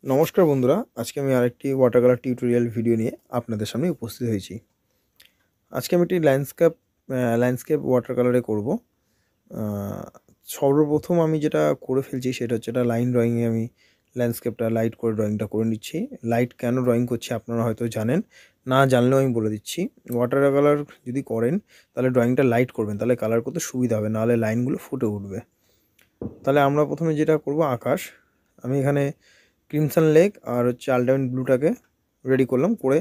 নমস্কার বন্ধুরা, আজকে আমি আরেকটি ওয়াটার কালার টিউটোরিয়াল ভিডিও নিয়ে আপনাদের সামনে উপস্থিত হয়েছি। আজকে আমি একটি ল্যান্ডস্কেপ ওয়াটার কালারে করব। সর্বপ্রথম আমি যেটা করে ফেলছি সেটা হচ্ছে একটা লাইন ড্রয়িংয়ে আমি ল্যান্ডস্কেপটা লাইট করে ড্রয়িংটা করে নিচ্ছি। লাইট কেন ড্রয়িং করছি আপনারা হয়তো জানেন, না জানলেও আমি বলে দিচ্ছি। ওয়াটার কালার যদি করেন তাহলে ড্রয়িংটা লাইট করবেন, তাহলে কালার করতে সুবিধা হবে, নাহলে লাইনগুলো ফুটে উঠবে। তাহলে আমরা প্রথমে যেটা করব, আকাশ। আমি এখানে ক্রিমসন লেক আর হচ্ছে আলটাইন ব্লুটাকে রেডি করলাম, করে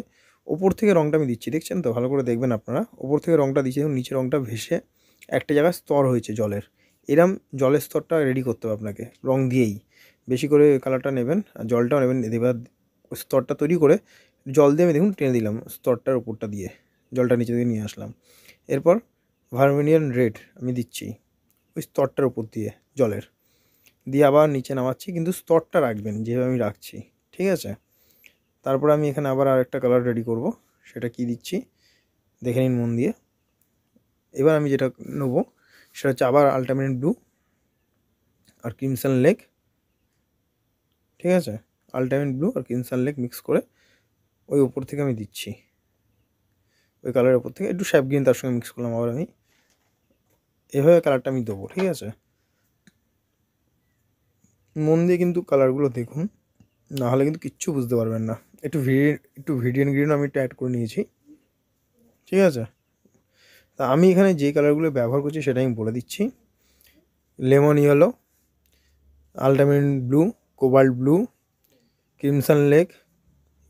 ওপর থেকে রঙটা আমি দিচ্ছি। দেখছেন তো, ভালো করে দেখবেন আপনারা। ওপর থেকে রঙটা দিচ্ছি, এবং নিচে রঙটা ভেসে একটা জায়গায় স্তর হয়েছে জলের। এরম জলের স্তরটা রেডি করতে হবে আপনাকে রঙ দিয়েই। বেশি করে কালারটা নেবেন আর জলটাও নেবেন। এবার স্তরটা তৈরি করে জল দিয়ে আমি দেখুন টেনে দিলাম স্তরটার উপরটা দিয়ে, জলটা নিচে দিয়ে নিয়ে আসলাম। এরপর ভার্মিলিয়ন রেড আমি দিচ্ছি ওই স্তরটার উপর দিয়ে জলের, দিয়ে আবার নিচে নামাচ্ছি, কিন্তু স্তরটা রাখবেন যেভাবে আমি রাখছি, ঠিক আছে? তারপর আমি এখানে আবার আরেকটা কালার রেডি করব, সেটা কি দিচ্ছি দেখে নিন মন দিয়ে। এবার আমি যেটা নেবো সেটা হচ্ছে আবার আলটিমেট ব্লু আর ক্রিমসন লেক, ঠিক আছে? আলটিমেট ব্লু আর ক্রিমসন লেক মিক্স করে ওই উপর থেকে আমি দিচ্ছি, ওই কালারের উপর থেকে একটু শ্যাপ গ্রিন তার সঙ্গে মিক্স করলাম আবার আমি। এভাবে কালারটা আমি দেবো, ঠিক আছে? মন দিয়ে কিন্তু কালারগুলো দেখুন, নাহলে কিন্তু কিচ্ছু বুঝতে পারবেন না। একটু ভিডিয়ান গ্রিন আমি একটু অ্যাড করে নিয়েছি, ঠিক আছে? তা আমি এখানে যে কালারগুলো ব্যবহার করছি সেটা আমি বলে দিচ্ছি। Lemon yellow, ultramarine blue, cobalt blue, crimson lake,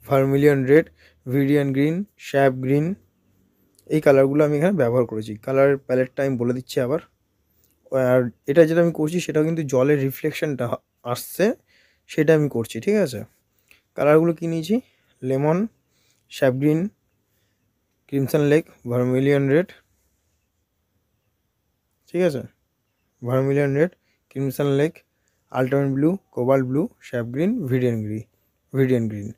vermilion red, viridian green, sap green, এই কালারগুলো আমি এখানে ব্যবহার করেছি। কালার প্যালেটটা আমি বলে দিচ্ছি আবার। আর এটা যেটা আমি করছি সেটাও কিন্তু জলের রিফ্লেকশনটা আসছে, সেটা আমি করছি, ঠিক আছে? কালারগুলো কী নিয়েছি: lemon, sap green, crimson lake, vermilion red, ঠিক আছে? Vermilion red, crimson lake, ultramarine blue, cobalt blue, sap green, viridian green.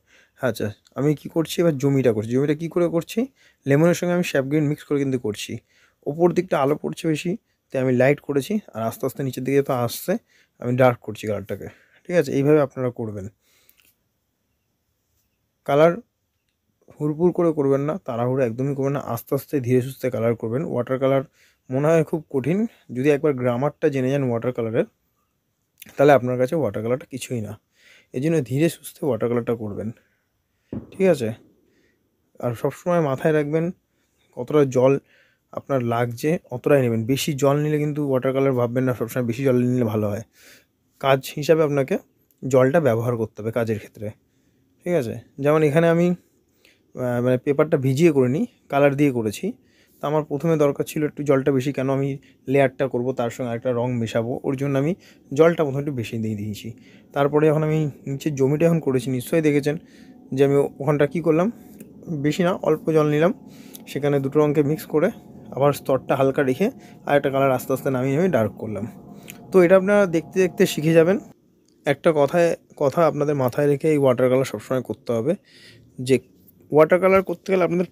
আচ্ছা, আমি কি করছি এবার জমিটা করছি। জমিটা কী করে করছি? লেমনের সঙ্গে আমি শ্যাপ গ্রিন মিক্স করে কিন্তু করছি। ওপর দিকটা আলো পড়ছে বেশি, তাই আমি লাইট করেছি, আর আস্তে আস্তে নিচের দিকে তো আসছে, আমি ডার্ক করছি কালারটাকে, ঠিক আছে? এইভাবে আপনারা করবেন। কালার হুড়পুড় করে করবেন না, তাড়াহুড়ো একদমই করবেন না, আস্তে আস্তে ধীরে সুস্থে কালার করবেন। ওয়াটার কালার মনে হয় খুব কঠিন, যদি একবার গ্রামারটা জেনে যান ওয়াটার কালারের, তাহলে আপনার কাছে ওয়াটার কালারটা কিছুই না। এই জন্য ধীরে সুস্থে ওয়াটার কালারটা করবেন, ঠিক আছে? আর সবসময় মাথায় রাখবেন কতটা জল আপনার লাগছে অতটাই নেবেন। বেশি জল নিলে কিন্তু ওয়াটার কালার ভাববেন না সবসময় বেশি জল নিলে ভালো হয়। কাজ হিসাবে আপনাকে জলটা ব্যবহার করতে হবে কাজের ক্ষেত্রে, ঠিক আছে? যেমন এখানে আমি মানে পেপারটা ভিজিয়ে করে নিই, কালার দিয়ে করেছি। তো আমার প্রথমে দরকার ছিল একটু জলটা বেশি, কেন আমি লেয়ারটা করব, তার সঙ্গে আরেকটা রঙ মেশাবো, ওর জন্য আমি জলটা প্রথমে একটু বেশি দিয়ে দিয়েছি। তারপরে যখন আমি নিচের জমিটা এখন করেছি, নিশ্চয়ই দেখেছেন যে আমি ওখানটা কী করলাম, বেশি না অল্প জল নিলাম, সেখানে দুটো রঙকে মিক্স করে আবার স্তরটা হালকা রেখে আরেকটা কালার আস্তে আস্তে নামিয়ে আমি ডার্ক করলাম। তো এটা আপনারা দেখতে দেখতে শিখে যাবেন। একটা কথা আপনাদের মাথায় রেখে এই ওয়াটার কালার সবসময় করতে হবে, যে ওয়াটার কালার করতে গেলে আপনাদের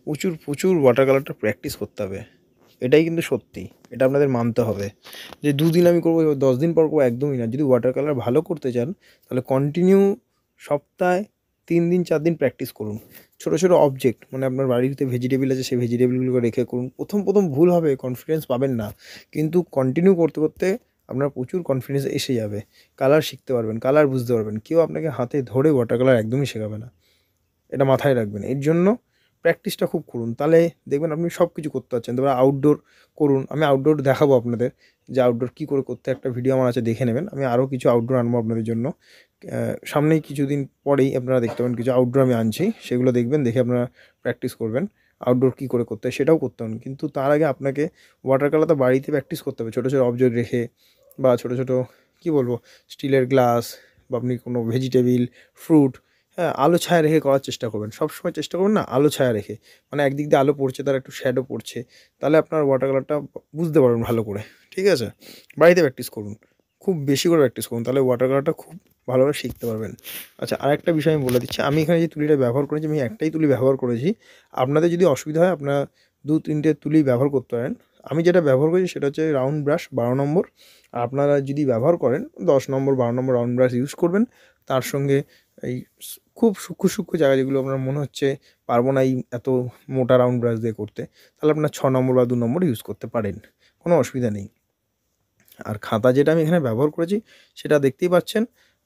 প্রচুর ওয়াটার কালারটা প্র্যাকটিস করতে হবে। এটাই কিন্তু সত্যি, এটা আপনাদের মানতে হবে। যে 2 দিন আমি করবো, 10 দিন পর করবো, একদমই না। যদি ওয়াটার কালার ভালো করতে চান তাহলে কন্টিনিউ সপ্তাহে 3 দিন 4 দিন প্র্যাকটিস করুন। ছোটো ছোটো অবজেক্ট, মানে আপনার বাড়িতে ভেজিটেবল আছে, সেই ভেজিটেবলগুলো রেখে করুন। প্রথম ভুল হবে, কনফিডেন্স পাবেন না, কিন্তু কন্টিনিউ করতে করতে আপনার প্রচুর কনফিডেন্স এসে যাবে। কালার শিখতে পারবেন, কালার বুঝতে পারবেন। কেউ আপনাকে হাতে ধরে ওয়াটার কালার একদমই শেখাবে না, এটা মাথায় রাখবেন। এর জন্য প্র্যাকটিসটা খুব করুন, তাহলে দেখবেন আপনি সব কিছু করতে পারছেন। তারপরে আউটডোর করুন, আমি আউটডোর দেখাবো আপনাদের, যে আউটডোর কী করে করতে, একটা ভিডিও আমার আছে, দেখে নেবেন। আমি আরও কিছু আউটডোর আনবো আপনাদের জন্য। সামনেই কিছুদিন পরেই আপনারা দেখতে পাবেন কিছু আউটডোর আমি আনছি, সেগুলো দেখবেন, দেখে আপনারা প্র্যাকটিস করবেন। আউটডোর কী করে করতে হয় সেটাও করতে পারেন, কিন্তু তার আগে আপনাকে ওয়াটার কালার তো বাড়িতে প্র্যাকটিস করতে হবে, ছোটো ছোটো অবজেক্ট রেখে, বা ছোটো ছোটো কী বলবো, স্টিলের গ্লাস, বা আপনি কোনো ভেজিটেবিল, ফ্রুট, হ্যাঁ, আলো ছায়া রেখে করার চেষ্টা করবেন। সবসময় চেষ্টা করবেন না আলো ছায়া রেখে, মানে একদিক দিয়ে আলো পড়ছে, তার একটু শ্যাডো পড়ছে, তাহলে আপনার ওয়াটার কালারটা বুঝতে পারবেন ভালো করে, ঠিক আছে? বাড়িতে প্র্যাকটিস করুন, খুব বেশি করে প্র্যাকটিস করুন, তাহলে ওয়াটার কালারটা খুব ভালোভাবে শিখতে পারবেন। আচ্ছা, আরেকটা বিষয় আমি বলে দিচ্ছি, আমি এখানে যে তুলিটা ব্যবহার করেছি, আমি একটাই তুলি ব্যবহার করেছি। আপনাদের যদি অসুবিধা হয় আপনারা 2-3টে তুলি ব্যবহার করতে পারেন। আমি যেটা ব্যবহার করেছি সেটা হচ্ছে রাউন্ড ব্রাশ 12 নম্বর। আর আপনারা যদি ব্যবহার করেন 10 নম্বর, 12 নম্বর রাউন্ড ব্রাশ ইউজ করবেন। তার সঙ্গে এই খুব সূক্ষ্ম সূক্ষ্ম জায়গা যেগুলো আপনার মনে হচ্ছে পারবো না এই এত মোটা রাউন্ড ব্রাশ দিয়ে করতে, তাহলে আপনার 6 নম্বর বা 2 নম্বর ইউজ করতে পারেন, কোনো অসুবিধা নেই। আর খাতা যেটা আমি এখানে ব্যবহার করেছি সেটা দেখতেই পাচ্ছেন,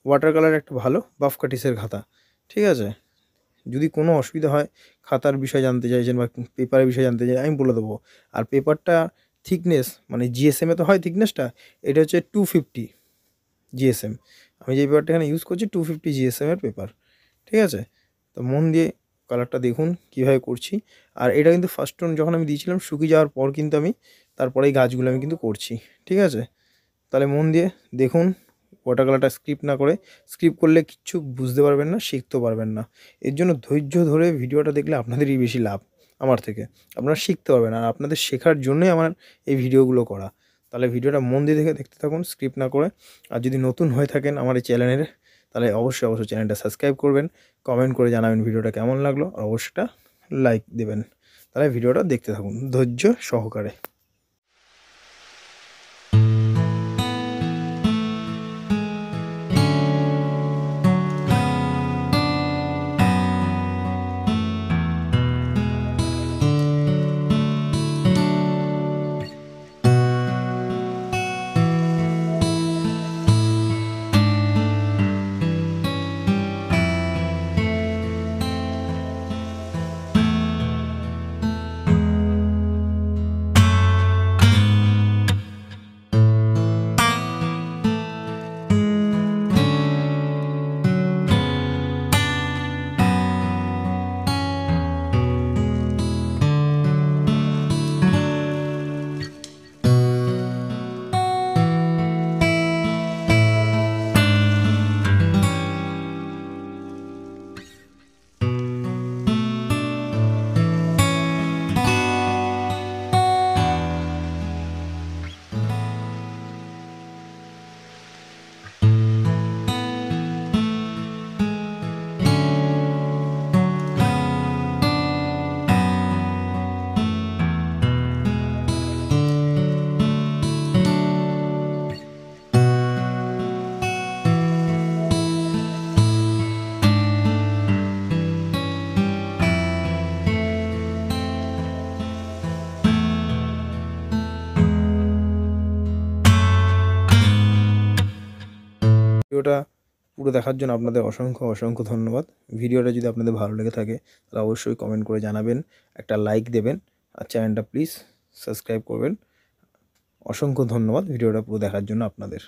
ওয়াটার কালার একটা ভালো বাফ কাটিসের খাতা, ঠিক আছে? যদি কোনো অসুবিধা হয়, খাতার বিষয় জানতে চাইছেন বা পেপারের বিষয়ে জানতে চাই, আমি বলে দেবো। আর পেপারটা থিকনেস মানে জিএসএমে তো হয় থিকনেসটা, এটা হচ্ছে 250 জিএসএম। আমি যে পেপারটা এখানে ইউজ করছি 250 জিএসএমের পেপার, ঠিক আছে? তো মন দিয়ে কালারটা দেখুন কীভাবে করছি। আর এটা কিন্তু ফার্স্ট টোন যখন আমি দিয়েছিলাম শুকিয়ে যাওয়ার পর কিন্তু আমি তারপরে এই গাছগুলো আমি কিন্তু করছি, ঠিক আছে? তাহলে মন দিয়ে দেখুন, ওয়াটার কালারটা স্কিপ না করে, স্কিপ করলে কিচ্ছু বুঝতে পারবেন না, শিখতেও পারবেন না। এর জন্য ধৈর্য ধরে ভিডিওটা দেখলে আপনাদেরই বেশি লাভ আমার থেকে, আপনারা শিখতে পারবেন। আর আপনাদের শেখার জন্যই আমার এই ভিডিওগুলো করা। তাহলে ভিডিওটা মন দিয়ে দেখতে থাকুন স্কিপ না করে। আর যদি নতুন হয়ে থাকেন আমার এই চ্যানেলের, তাহলে অবশ্যই চ্যানেলটা সাবস্ক্রাইব করবেন, কমেন্ট করে জানাবেন ভিডিওটা কেমন লাগলো, আর অবশ্যই লাইক দেবেন। তাহলে ভিডিওটা দেখতে থাকুন ধৈর্য সহকারে। ভিডিওটা পুরো দেখার জন্য আপনাদের অসংখ্য ধন্যবাদ। ভিডিওটা যদি আপনাদের ভালো লেগে থাকে তাহলে অবশ্যই কমেন্ট করে জানাবেন, একটা লাইক দেবেন, আর চ্যানেলটা প্লিজ সাবস্ক্রাইব করবেন। অসংখ্য ধন্যবাদ ভিডিওটা পুরো দেখার জন্য আপনাদের।